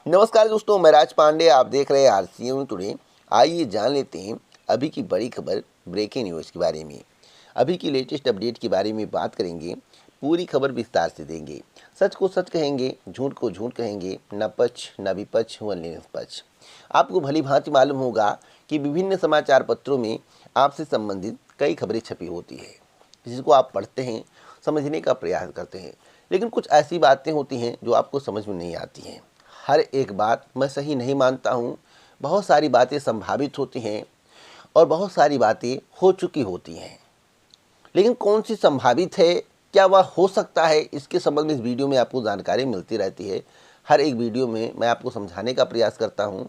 नमस्कार दोस्तों, मैं राज पांडे। आप देख रहे हैं आरसीएम टुडे। आइए जान लेते हैं अभी की बड़ी खबर, ब्रेकिंग न्यूज़ के बारे में। अभी की लेटेस्ट अपडेट के बारे में बात करेंगे, पूरी खबर विस्तार से देंगे। सच को सच कहेंगे, झूठ को झूठ कहेंगे, न पक्ष न विपक्ष ओनली निष्पक्ष। आपको भली भांति मालूम होगा कि विभिन्न समाचार पत्रों में आपसे संबंधित कई खबरें छपी होती है, जिसको आप पढ़ते हैं, समझने का प्रयास करते हैं, लेकिन कुछ ऐसी बातें होती हैं जो आपको समझ में नहीं आती हैं। हर एक बात मैं सही नहीं मानता हूँ। बहुत सारी बातें संभावित होती हैं और बहुत सारी बातें हो चुकी होती हैं, लेकिन कौन सी संभावित है, क्या वह हो सकता है, इसके संबंध में इस वीडियो में आपको जानकारी मिलती रहती है। हर एक वीडियो में मैं आपको समझाने का प्रयास करता हूँ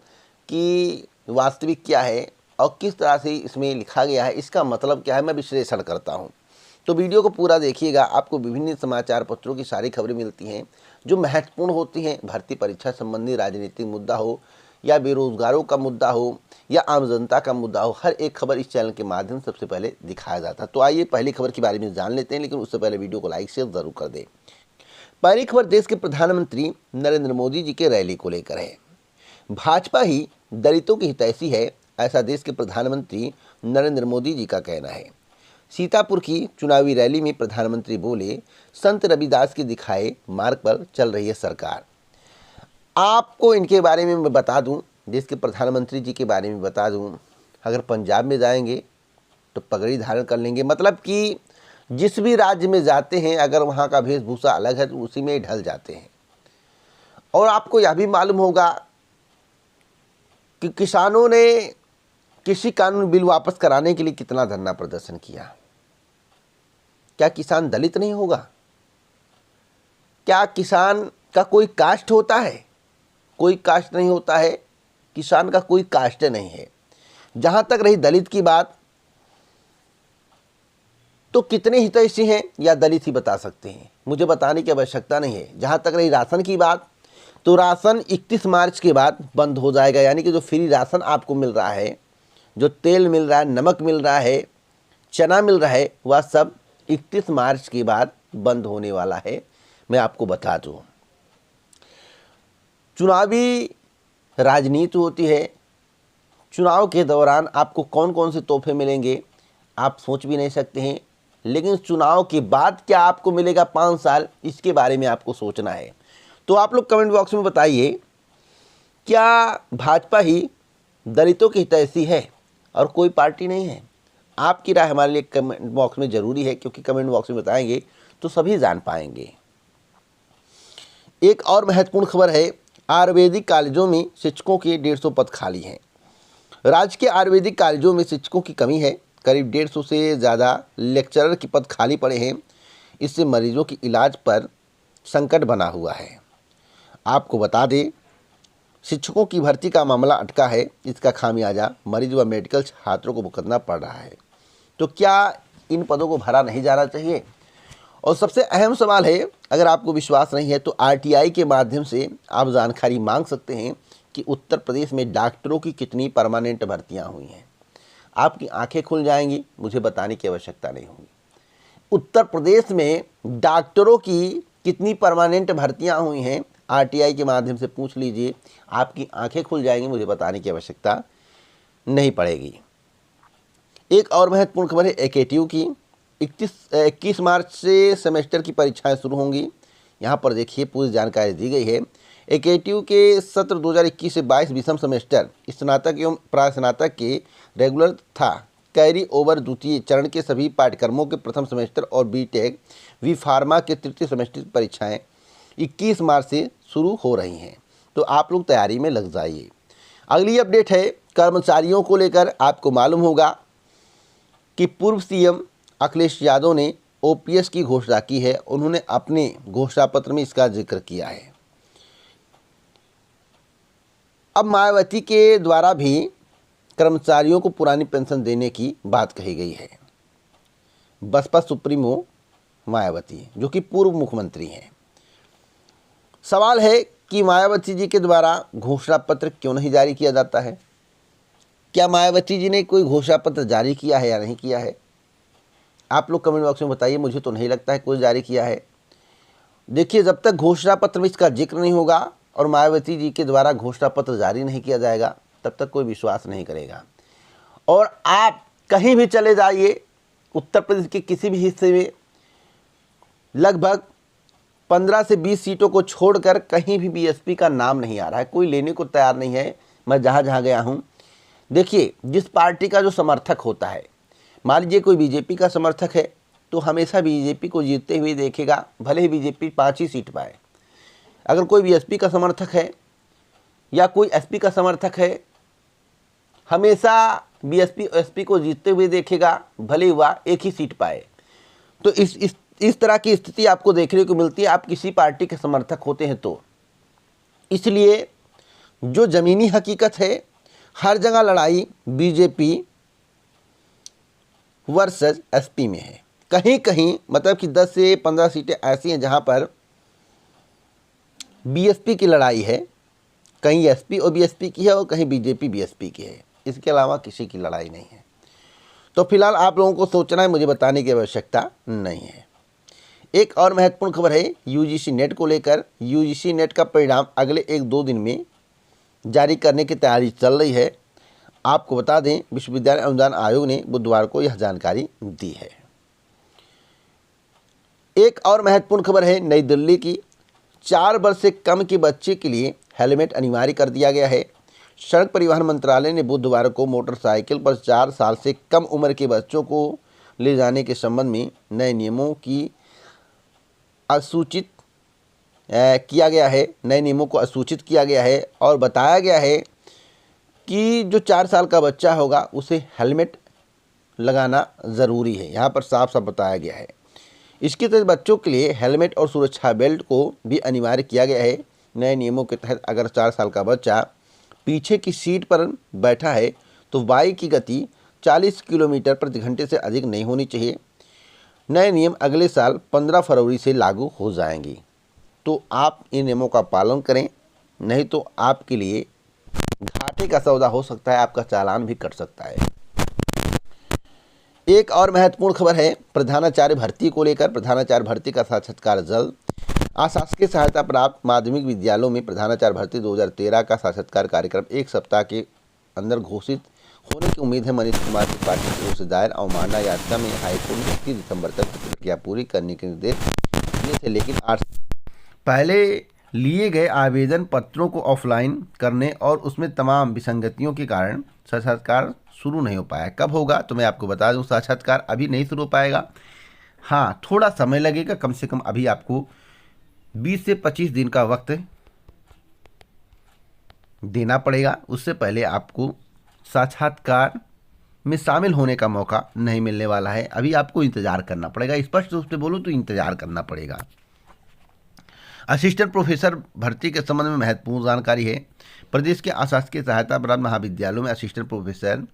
कि वास्तविक क्या है और किस तरह से इसमें लिखा गया है, इसका मतलब क्या है, मैं विश्लेषण करता हूँ। तो वीडियो को पूरा देखिएगा। आपको विभिन्न समाचार पत्रों की सारी खबरें मिलती हैं जो महत्वपूर्ण होती हैं। भर्ती परीक्षा संबंधी राजनीतिक मुद्दा हो या बेरोजगारों का मुद्दा हो या आम जनता का मुद्दा हो, हर एक खबर इस चैनल के माध्यम से सबसे पहले दिखाया जाता है। तो आइए पहली खबर के बारे में जान लेते हैं, लेकिन उससे पहले वीडियो को लाइक शेयर जरूर कर दें। पहली खबर देश के प्रधानमंत्री नरेंद्र मोदी जी के रैली को लेकर है। भाजपा ही दलितों की हितैषी है, ऐसा देश के प्रधानमंत्री नरेंद्र मोदी जी का कहना है। सीतापुर की चुनावी रैली में प्रधानमंत्री बोले, संत रविदास के दिखाए मार्ग पर चल रही है सरकार। आपको इनके बारे में मैं बता दूं, देश के प्रधानमंत्री जी के बारे में बता दूं, अगर पंजाब में जाएंगे तो पगड़ी धारण कर लेंगे, मतलब कि जिस भी राज्य में जाते हैं अगर वहाँ का वेशभूषा अलग है तो उसी में ढल जाते हैं। और आपको यह भी मालूम होगा कि किसानों ने कृषि कानून बिल वापस कराने के लिए कितना धरना प्रदर्शन किया। क्या किसान दलित नहीं होगा? क्या किसान का कोई कास्ट होता है? कोई कास्ट नहीं होता है। किसान का कोई कास्ट नहीं है। जहां तक रही दलित की बात, तो कितने हितैषी हैं या दलित ही बता सकते हैं, मुझे बताने की आवश्यकता नहीं है। जहां तक रही राशन की बात, तो राशन 31 मार्च के बाद बंद हो जाएगा। यानी कि जो फ्री राशन आपको मिल रहा है, जो तेल मिल रहा है, नमक मिल रहा है, चना मिल रहा है, वह सब 31 मार्च के बाद बंद होने वाला है। मैं आपको बता दूं, चुनावी राजनीति होती है। चुनाव के दौरान आपको कौन कौन से तोहफे मिलेंगे आप सोच भी नहीं सकते हैं, लेकिन चुनाव के बाद क्या आपको मिलेगा 5 साल, इसके बारे में आपको सोचना है। तो आप लोग कमेंट बॉक्स में बताइए, क्या भाजपा ही दलितों की हितैषी है और कोई पार्टी नहीं है? आपकी राय हमारे लिए कमेंट बॉक्स में ज़रूरी है, क्योंकि कमेंट बॉक्स में बताएंगे तो सभी जान पाएंगे। एक और महत्वपूर्ण खबर है, आयुर्वेदिक कॉलेजों में शिक्षकों के 150 पद खाली हैं। राज्य के आयुर्वेदिक कॉलेजों में शिक्षकों की कमी है। करीब 150 से ज़्यादा लेक्चरर के पद खाली पड़े हैं। इससे मरीजों के इलाज पर संकट बना हुआ है। आपको बता दें, शिक्षकों की भर्ती का मामला अटका है। इसका खामियाजा मरीज व मेडिकल छात्रों को भुगतना पड़ रहा है। तो क्या इन पदों को भरा नहीं जाना चाहिए? और सबसे अहम सवाल है, अगर आपको विश्वास नहीं है तो आरटीआई के माध्यम से आप जानकारी मांग सकते हैं कि उत्तर प्रदेश में डॉक्टरों की कितनी परमानेंट भर्तियां हुई हैं। आपकी आंखें खुल जाएंगी, मुझे बताने की आवश्यकता नहीं होगी। उत्तर प्रदेश में डॉक्टरों की कितनी परमानेंट भर्तियां हुई हैं, आरटीआई के माध्यम से पूछ लीजिए, आपकी आंखें खुल जाएंगी, मुझे बताने की आवश्यकता नहीं पड़ेगी। एक और महत्वपूर्ण खबर है एकेटीयू की। 21 मार्च से सेमेस्टर की परीक्षाएं शुरू होंगी। यहाँ पर देखिए पूरी जानकारी दी गई है। एकेटीयू के सत्र 2021 से 22 विषम सेमेस्टर स्नातक एवं प्रास्नातक के रेगुलर तथा कैरी ओवर द्वितीय चरण के सभी पाठ्यक्रमों के प्रथम सेमेस्टर और बीटेक वी फार्मा के तृतीय सेमेस्टर की परीक्षाएं 21 मार्च से शुरू हो रही हैं। तो आप लोग तैयारी में लग जाइए। अगली अपडेट है कर्मचारियों को लेकर। आपको मालूम होगा कि पूर्व सीएम अखिलेश यादव ने ओपीएस की घोषणा की है। उन्होंने अपने घोषणा पत्र में इसका जिक्र किया है। अब मायावती के द्वारा भी कर्मचारियों को पुरानी पेंशन देने की बात कही गई है। बसपा सुप्रीमो मायावती, जो कि पूर्व मुख्यमंत्री हैं। सवाल है कि मायावती जी के द्वारा घोषणा पत्र क्यों नहीं जारी किया जाता है? क्या मायावती जी ने कोई घोषणा पत्र जारी किया है या नहीं किया है? आप लोग कमेंट बॉक्स में बताइए। मुझे तो नहीं लगता है कोई जारी किया है। देखिए, जब तक घोषणा पत्र में इसका जिक्र नहीं होगा और मायावती जी के द्वारा घोषणा पत्र जारी नहीं किया जाएगा तब तक कोई विश्वास नहीं करेगा। और आप कहीं भी चले जाइए, उत्तर प्रदेश के किसी भी हिस्से में लगभग 15 से 20 सीटों को छोड़कर कहीं भी बीएसपी का नाम नहीं आ रहा है, कोई लेने को तैयार नहीं है। मैं जहाँ जहाँ गया हूँ, देखिए जिस पार्टी का जो समर्थक होता है, मान लीजिए कोई बीजेपी का समर्थक है तो हमेशा बीजेपी को जीतते हुए देखेगा, भले ही बीजेपी 5 ही सीट पाए। अगर कोई बीएसपी का समर्थक है या कोई एसपी का समर्थक है, हमेशा बीएसपी एसपी को जीतते हुए देखेगा, भले ही वह 1 ही सीट पाए। तो इस तरह की स्थिति आपको देखने को मिलती है आप किसी पार्टी के समर्थक होते हैं तो। इसलिए जो ज़मीनी हकीकत है, हर जगह लड़ाई बीजेपी वर्सेस एसपी में है। कहीं कहीं मतलब कि 10 से 15 सीटें ऐसी हैं जहां पर बीएसपी की लड़ाई है, कहीं एसपी और बीएसपी की है और कहीं बीजेपी बीएसपी की है। इसके अलावा किसी की लड़ाई नहीं है। तो फिलहाल आप लोगों को सोचना है, मुझे बताने की आवश्यकता नहीं है। एक और महत्वपूर्ण खबर है यूजीसी नेट को लेकर। यूजीसी नेट का परिणाम अगले 1-2 दिन में जारी करने की तैयारी चल रही है। आपको बता दें, विश्वविद्यालय अनुदान आयोग ने बुधवार को यह जानकारी दी है। एक और महत्वपूर्ण खबर है नई दिल्ली की। 4 वर्ष से कम के बच्चे के लिए हेलमेट अनिवार्य कर दिया गया है। सड़क परिवहन मंत्रालय ने बुधवार को मोटरसाइकिल पर 4 साल से कम उम्र के बच्चों को ले जाने के संबंध में नए नियमों की असूचित किया गया है। नए नियमों को असूचित किया गया है और बताया गया है कि जो 4 साल का बच्चा होगा उसे हेलमेट लगाना ज़रूरी है। यहाँ पर साफ साफ बताया गया है। इसके तहत बच्चों के लिए हेलमेट और सुरक्षा बेल्ट को भी अनिवार्य किया गया है। नए नियमों के तहत अगर 4 साल का बच्चा पीछे की सीट पर बैठा है तो बाइक की गति 40 किलोमीटर प्रति घंटे से अधिक नहीं होनी चाहिए। नए नियम अगले साल 15 फरवरी से लागू हो जाएंगे। तो आप इन नियमों का पालन करें, नहीं तो आपके लिए घाटे का सौदा हो सकता है, आपका चालान भी कट सकता है। एक और महत्वपूर्ण खबर है प्रधानाचार्य भर्ती को लेकर। प्रधानाचार्य भर्ती का साक्षात्कार जल्द। अशासकीय सहायता प्राप्त माध्यमिक विद्यालयों में प्रधानाचार्य भर्ती 2013 का साक्षात्कार कार्यक्रम 1 सप्ताह के अंदर घोषित होने की उम्मीद है। मनीष कुमार त्रिपाठी की ओर से दायर अवमानना याचिका में हाईकोर्ट ने 31 दिसंबर तक प्रक्रिया पूरी करने के निर्देश दिए थे, लेकिन पहले लिए गए आवेदन पत्रों को ऑफलाइन करने और उसमें तमाम विसंगतियों के कारण साक्षात्कार शुरू नहीं हो पाया। कब होगा तो मैं आपको बता दूं, साक्षात्कार अभी नहीं शुरू हो पाएगा। हाँ, थोड़ा समय लगेगा, कम से कम अभी आपको 20 से 25 दिन का वक्त देना पड़ेगा। उससे पहले आपको साक्षात्कार में शामिल होने का मौका नहीं मिलने वाला है। अभी आपको इंतजार करना पड़ेगा। स्पष्ट रूप से बोलूँ तो इंतजार करना पड़ेगा। असिस्टेंट प्रोफेसर भर्ती के संबंध में महत्वपूर्ण जानकारी है। प्रदेश के अशासकीय सहायता प्राप्त महाविद्यालयों में असिस्टेंट प्रोफेसर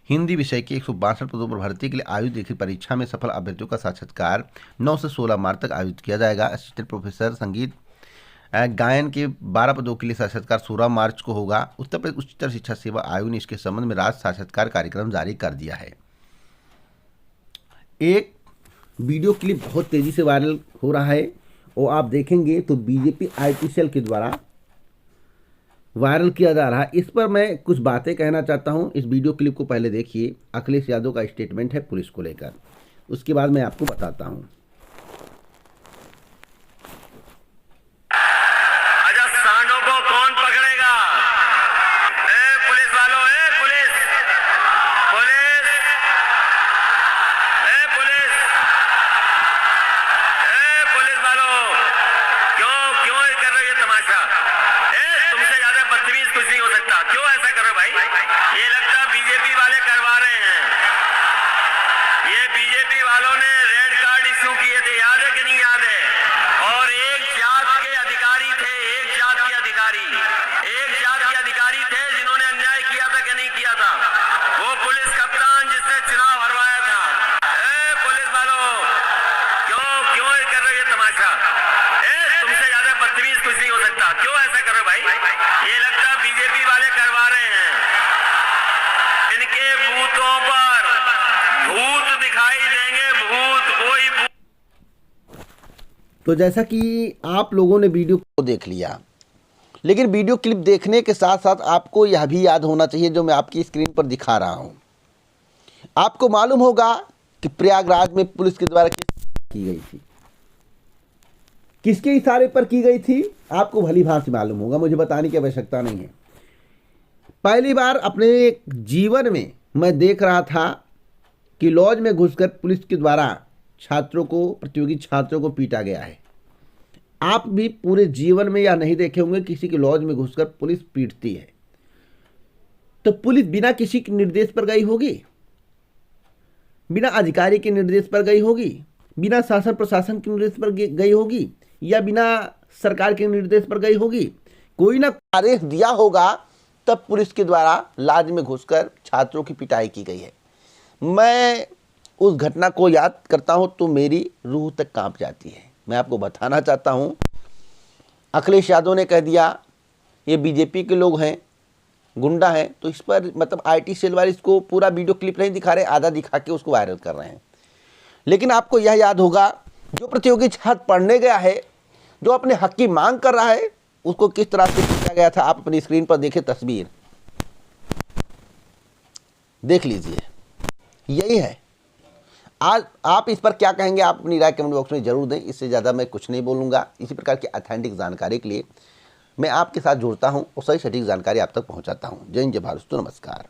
हिंदी विषय के 162 पदों पर भर्ती के लिए आयोजित लिखित परीक्षा में सफल अभ्यर्थियों का साक्षात्कार 9 से 16 मार्च तक आयोजित किया जाएगा। असिस्टेंट प्रोफेसर संगीत गायन के 12 पदों के लिए साक्षात्कार 16 मार्च को होगा। उत्तर प्रदेश उच्चतर शिक्षा सेवा आयोग ने इसके संबंध में राज्य साक्षात्कार कार्यक्रम जारी कर दिया है। एक वीडियो क्लिप बहुत तेजी से वायरल हो रहा है और आप देखेंगे तो बीजेपी आईटी सेल के द्वारा वायरल किया जा रहा है। इस पर मैं कुछ बातें कहना चाहता हूं। इस वीडियो क्लिप को पहले देखिए। अखिलेश यादव का स्टेटमेंट है पुलिस को लेकर, उसके बाद मैं आपको बताता हूं। तो जैसा कि आप लोगों ने वीडियो को देख लिया, लेकिन वीडियो क्लिप देखने के साथ साथ आपको यह भी याद होना चाहिए जो मैं आपकी स्क्रीन पर दिखा रहा हूं। आपको मालूम होगा कि प्रयागराज में पुलिस के द्वारा की गई थी, किसके इशारे पर की गई थी आपको भली भांति मालूम होगा, मुझे बताने की आवश्यकता नहीं है। पहली बार अपने जीवन में मैं देख रहा था कि लॉज में घुसकर पुलिस के द्वारा छात्रों को, प्रतियोगी छात्रों को पीटा गया है। आप भी पूरे जीवन में या नहीं देखे होंगे किसी के लॉज में घुसकर पुलिस पीटती है। तो पुलिस बिना किसी के निर्देश पर गई होगी, बिना अधिकारी के निर्देश पर गई होगी, बिना शासन प्रशासन के निर्देश पर गई होगी, या बिना सरकार के निर्देश पर गई होगी। कोई ना आदेश दिया होगा तब पुलिस के द्वारा लॉज में घुसकर छात्रों की पिटाई की गई है। मैं उस घटना को याद करता हूं तो मेरी रूह तक कांप जाती है। मैं आपको बताना चाहता हूं, अखिलेश यादव ने कह दिया ये बीजेपी के लोग हैं, गुंडा हैं, तो इस पर मतलब आईटी सेल वाले इसको पूरा वीडियो क्लिप नहीं दिखा रहे, आधा दिखा के उसको वायरल कर रहे हैं। लेकिन आपको यह याद होगा जो प्रतियोगी छात्र पढ़ने गया है, जो अपने हक की मांग कर रहा है, उसको किस तरह से पीटा गया था। आप अपनी स्क्रीन पर देखें तस्वीर, देख लीजिए, यही है। आज आप इस पर क्या कहेंगे, आप अपनी राय कमेंट बॉक्स में जरूर दें। इससे ज़्यादा मैं कुछ नहीं बोलूँगा। इसी प्रकार की ऑथेंटिक जानकारी के लिए मैं आपके साथ जुड़ता हूँ और सही सटीक जानकारी आप तक पहुँचाता हूँ। जय हिंद, जय भारत, नमस्कार।